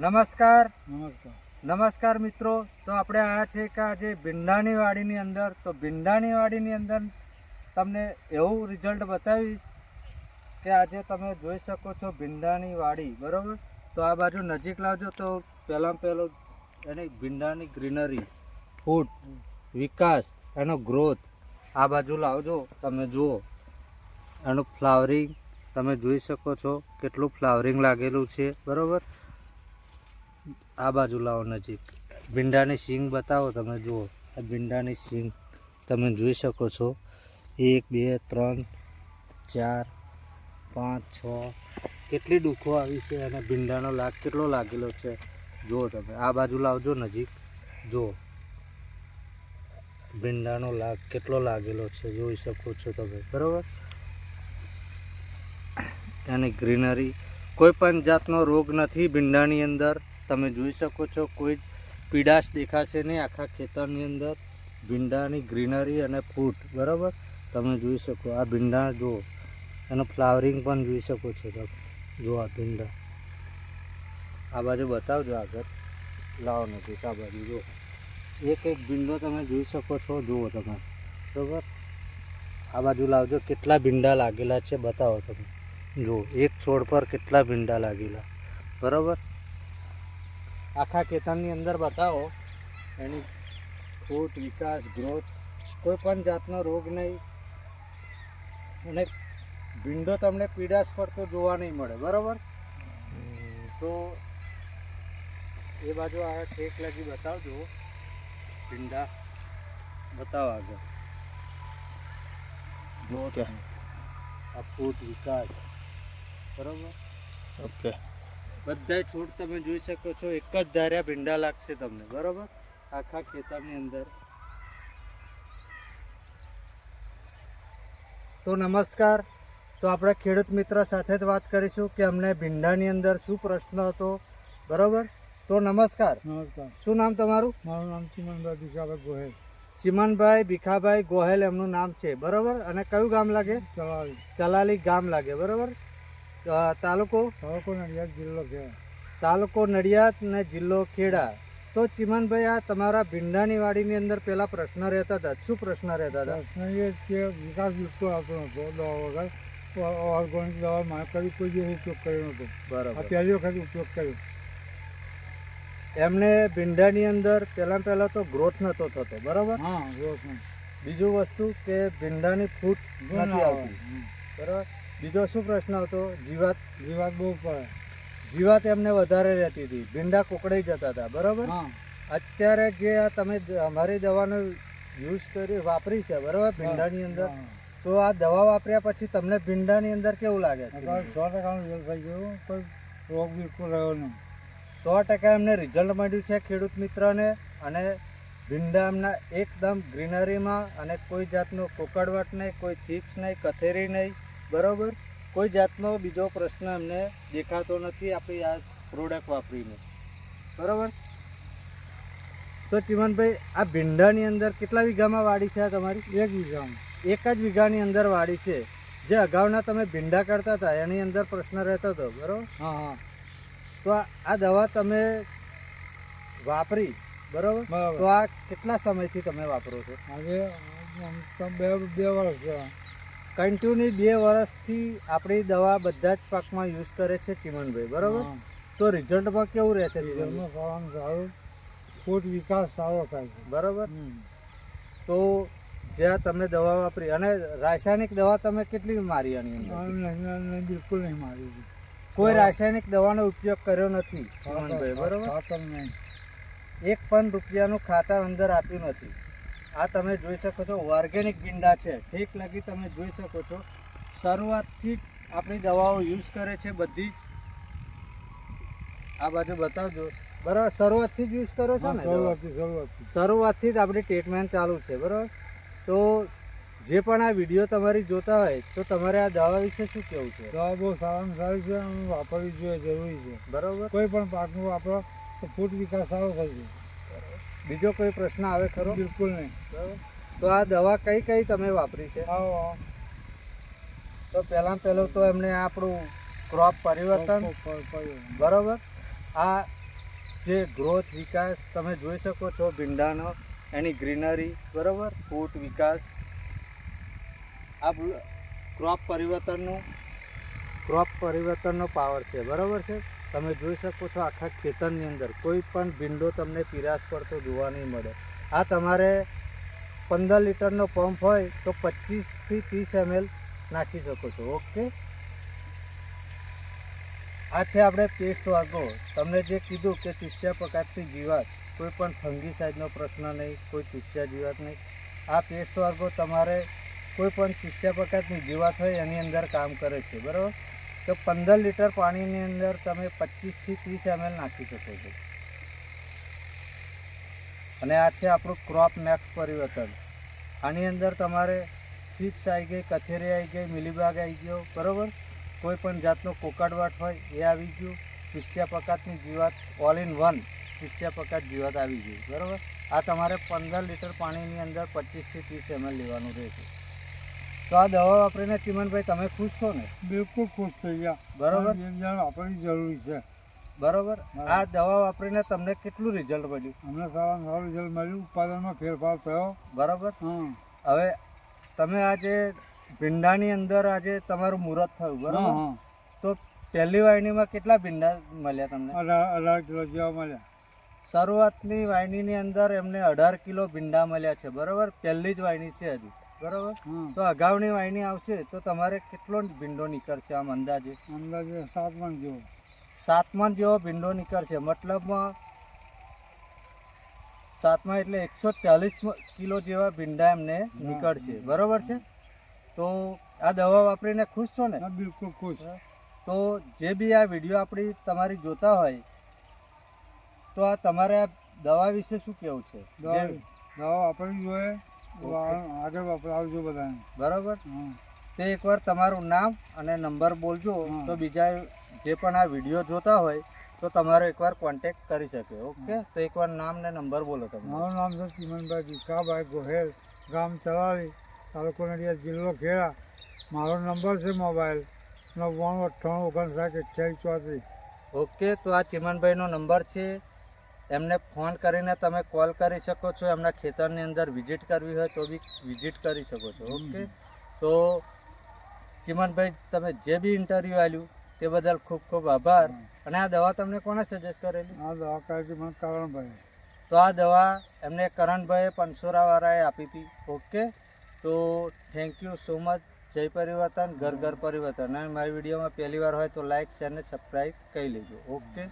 નમસ્કાર નમસ્કાર. નમસ્કાર મિત્રો. તો આપણે આવ્યા છે કે આજે ભીંડાની વાડીની અંદર. તો ભીંડાની વાડીની અંદર તમને એવું રિઝલ્ટ બતાવીશ કે આજે તમે જોઈ શકો છો ભીંડાની વાડી, બરાબર. તો આ બાજુ નજીક લાવજો. તો પહેલાં પહેલું એની ભીંડાની ગ્રીનરી, ફૂટ, વિકાસ, એનો ગ્રોથ આ બાજુ લાવજો. તમે જુઓ એનું ફ્લાવરિંગ તમે જોઈ શકો છો, કેટલું ફ્લાવરિંગ લાગેલું છે, બરાબર. આ બાજુ લાવો નજીક. ભીંડાની શીંગ બતાવો. તમે જુઓ આ ભીંડાની શીંગ તમે જોઈ શકો છો. 1 2 3 4 5 6 કેટલી ડૂખો આવી છે અને ભીંડાનો લાગ કેટલો લાગેલો છે જુઓ તમે. આ બાજુ લાવજો નજીક. જુઓ ભીંડાનો લાગ કેટલો લાગેલો છે જોઈ શકો છો તમે, બરાબર. એની ગ્રીનરી, કોઈ પણ જાતનો રોગ નથી ભીંડાની અંદર. તમે જોઈ શકો છો કોઈ પીડાશ દેખાશે નહીં આખા ખેતરની અંદર. ભીંડાની ગ્રીનરી અને ફૂટ, બરાબર. તમે જોઈ શકો આ ભીંડા જુઓ, એનું ફ્લાવરિંગ પણ જોઈ શકો છો તમે. જુઓ આ ભીંડા. આ બાજુ બતાવજો આગળ, લાવો નજીક. આ બાજુ જુઓ એક એક ભીંડો તમે જોઈ શકો છો, જુઓ તમે, બરાબર. આ બાજુ લાવજો. કેટલા ભીંડા લાગેલા છે બતાવો તમે. જુઓ એક છોડ પર કેટલા ભીંડા લાગેલા, બરાબર. આખા ખેતરની અંદર બતાવો એની ફૂટ, વિકાસ, ગ્રોથ, કોઈ પણ જાતનો રોગ નહીં અને ભીંડો તમને પીડાશ પડતો જોવા નહીં મળે, બરાબર. તો એ બાજુ આ ઠેક લગી બતાવજો ભીંડા. બતાવો આગળ. જો આ ફૂટ, વિકાસ, બરાબર. ઓકે. બધા છોડ તમે જોઈ શકો છો, એક જ ધાર્યા ભીંડા લાગશે તમને, બરાબર. આખા ખેતરની અંદર. તો નમસ્કાર. તો આપણે ખેડૂત મિત્ર સાથે જ વાત કરીશું કે અમને ભીંડાની અંદર શું પ્રશ્ન હતો, બરાબર. તો નમસ્કાર. નમસ્કાર. શું નામ તમારું? મારું નામ ચિમનભાઈ ભીખાભાઈ ગોહેલ. ચિમનભાઈ ભીખાભાઈ ગોહેલ એમનું નામ છે, બરાબર. અને કયું ગામ લાગે? ચલાવી. ચલાલી ગામ લાગે, બરાબર. તાલુકો? તાલુકો નડિયાદ, જિલ્લો ખેડા. તાલુકો નડિયાદ ને જિલ્લો ખેડા. તો ચિમનભાઈ આ તમારા ભીંડાની વાડીની અંદર પેલા પ્રશ્ન રહેતા હતા, શું પ્રશ્ન રહેતા હતા? પ્રશ્ન એ કે વિકાસ બિલકુલ આવતો નહોતો દવા વગર. ઓર્ગોનિક દવા માં કદી કોઈ દિવસ ઉપયોગ કર્યો નહોતો. બરાબર. આ પહેલી વખત ઉપયોગ કર્યો. એમને ભીંડાની અંદર પહેલા તો ગ્રોથ નહોતો થતો, બરાબર. હા, ગ્રોથ. બીજું વસ્તુ કે ભીંડાની ફૂટ નથી આવતી, બરાબર. બીજો શું પ્રશ્ન હતો? જીવાત. જીવાત બહુ પડે. જીવાત એમને વધારે રહેતી હતી, ભીંડા કોકડાઈ જતા હતા, બરાબર. હા. અત્યારે જે આ તમે અમારી દવાનો યુઝ કરી વાપરી છે, બરાબર, ભીંડાની અંદર. તો આ દવા વાપર્યા પછી તમને ભીંડાની અંદર કેવું લાગે? 100% રિઝલ્ટ થઈ ગયું. કોઈ રોગ બિલકુલ રહ્યો નહીં. 100% એમને રિઝલ્ટ મળ્યું છે ખેડૂત મિત્રને. અને ભીંડા એમના એકદમ ગ્રીનરીમાં, અને કોઈ જાતનો કોકડવટ નહીં, કોઈ થીપ્સ નહીં, કથેરી નહીં, બરાબર. કોઈ જાતનો બીજો પ્રશ્ન એમને દેખાતો નથી આપણી આ પ્રોડક્ટ વાપરીને, બરાબર. તો ચિમનભાઈ આ ભીંડાની અંદર કેટલા વીઘામાં વાડી છે આ તમારી? 1 વીઘામાં. એક જ વીઘાની અંદર વાડી છે. જે અગાઉના તમે ભીંડા કરતા હતા એની અંદર પ્રશ્ન રહેતો હતો, બરાબર. હા હા. તો આ દવા તમે વાપરી, બરાબર. બરાબર. તો આ કેટલા સમયથી તમે વાપરો છો? આજે બે વર્ષ થયા. કન્ટિન્યુ 2 વર્ષથી આપણી દવા બધા જ પાકમાં યુઝ કરે છે ચિમનભાઈ, બરાબર. તો રિઝલ્ટમાં કેવું રહે છે? રિઝલ્ટમાં સારામાં સારું. ફૂટ વિકાસ સારો થાય છે, બરાબર. તો જ્યાં તમે દવા વાપરી અને રાસાયણિક દવા તમે કેટલી મારી આની અંદર? બિલકુલ નહીં મારી. કોઈ રાસાયણિક દવાનો ઉપયોગ કર્યો નથી ચિમનભાઈ, બરાબર. ખાતર નહીં. 1 પણ રૂપિયાનું ખાતર અંદર આપ્યું નથી. આ તમે જોઈ શકો છો ઓર્ગેનિક ભીંડા છે, ઠીક લગી તમે જોઈ શકો છો. શરૂઆતથી જ આપણી દવાઓ યુઝ કરે છે બધી જ. આ બાજુ બતાવજો, બરાબર. શરૂઆતથી જ યુઝ કરો છો ને? શરૂઆતથી જ આપણી ટ્રીટમેન્ટ ચાલુ છે, બરાબર. તો જે પણ આ વિડીયો તમારી જોતા હોય તો તમારે આ દવા વિશે શું કહેવું છે? દવા બહુ સારામાં સારી છે અને વાપરવી જોઈએ, જરૂરી છે, બરાબર. કોઈ પણ પાકનું વાપરો તો ફૂટ વિકાસ સારો થશે. બીજો કોઈ પ્રશ્ન આવે ખરો? બિલકુલ નહીં. બરાબર. તો આ દવા કઈ કઈ તમે વાપરી છે? તો પહેલો તો એમને આપણું ક્રોપ પરિવર્તન, બરાબર. આ જે ગ્રોથ વિકાસ તમે જોઈ શકો છો ભીંડાનો, એની ગ્રીનરી, બરાબર, ફૂટ વિકાસ, આ ક્રોપ પરિવર્તનનો પાવર છે, બરાબર છે. તમે જોઈ શકો છો આખા ખેતરની અંદર કોઈ પણ ભીંડો તમને પીરાશ પડતો જોવા નહીં મળે. આ તમારે 15 લીટરનો પંપ હોય તો 25 થી 30 ml નાખી શકો છો. ઓકે, આ છે આપણે પેસ્ટ વાગો. તમને જે કીધું કે ચૂસ્યા પકાતની જીવાત, કોઈ પણ ફંગીસાઇડનો પ્રશ્ન નહીં, કોઈ ચૂસ્યા જીવાત નહીં. આ પેસ્ટ વાગો તમારે કોઈ પણ ચૂસ્યા પકાતની જીવાત હોય એની અંદર કામ કરે છે, બરાબર. તો 15 લીટર પાણીની અંદર તમે 25 થી 30 ml નાખી શકો છો. અને આ છે આપણું ક્રોપ મેક્સ પરિવર્તન. આની અંદર તમારે ચિપ્સ આવી ગઈ, કથેરી આવી ગઈ, મિલીબાગ આવી ગયો, બરાબર. કોઈ પણ જાતનો કોકડવાટ હોય એ આવી ગયું, ચૂસ્યા પકાતની જીવાત, ઓલ ઇન વન ચૂસ્યા પકાત જીવાત આવી ગઈ, બરાબર. આ તમારે 15 લીટર પાણીની અંદર 25 થી 30 ml લેવાનું રહેશે. તો આ દવા વાપરીને ચિમનભાઈ તમે ખુશ છો ને? બિલકુલ ખુશ થઈ ગયા. બરાબર, આપણી જરૂરી છે. બરાબર. આ દવા વાપરીને તમને કેટલું રિઝલ્ટ મળ્યું? અમને સારામાં સારું રિઝલ્ટ મળ્યું, ઉત્પાદનમાં ફેરફાર થયો, બરાબર. હા. હવે તમે આજે ભીંડાની અંદર આજે તમારું મુહૂર્ત થયું, બરાબર. હા. તો પહેલી વાયણીમાં કેટલા ભીંડા મળ્યા તમને? 18 કિલો જેવા મળ્યા. શરૂઆતની વાયણીની અંદર એમને 18 કિલો ભીંડા મળ્યા છે, બરાબર. પહેલી જ વાયણી છે હજુ, બરાબર. તો અગાઉની વાયણી આવશે તો તમારે કેટલો ભીંડો નીકળશે આમ અંદાજે? અંદાજે 7 મણ જેવો. 7 મણ જેવો ભીંડો નીકળશે, મતલબમાં 7 મણ એટલે 140 કિલો જેવા ભીંડા એમને નીકળશે, બરાબર છે. તો આ દવા વાપરીને ખુશ છો ને? બિલકુલ ખુશ. તો જે બી આ વિડીયો આપણી તમારી જોતા હોય તો આ તમારે આ દવા વિશે શું કહેવું છે? દવા વાપરવી જોઈએ, આગળ વપરાવજો બધાને, બરાબર. તે એકવાર તમારું નામ અને નંબર બોલજો તો બીજા જે પણ આ વિડીયો જોતા હોય તો તમારો એકવાર કોન્ટેક્ટ કરી શકે. ઓકે, તો એકવાર નામ ને નંબર બોલો તમે. મારું નામ છે ચિમનભાઈ ભીખાભાઈ ગોહેલ, ગામ ચલાવી, તાલુકો નડિયાદ, જિલ્લો ખેડા. મારો નંબર છે મોબાઈલ 9998592834. ઓકે, તો આ ચિમનભાઈનો નંબર છે, એમને ફોન કરીને તમે કોલ કરી શકો છો. એમના ખેતરની અંદર વિઝિટ કરવી હોય તો બી વિઝિટ કરી શકો છો. ઓકે, તો ચિમનભાઈ તમે જે બી ઇન્ટરવ્યૂ આપ્યું તે બદલ ખૂબ ખૂબ આભાર. અને આ દવા તમને કોણે સજેસ્ટ કરેલી? આ દવા કરી મને કરણભાઈ. તો આ દવા એમને કરણભાઈએ પંસોરાવાળાએ આપી હતી. ઓકે, તો થેન્ક યુ સો મચ. જય પરિવર્તન, ઘર ઘર પરિવર્તન. અને મારી વિડીયોમાં પહેલી વાર હોય તો લાઇક, શેર ને સબસ્ક્રાઈબ કરી લેજો. ઓકે.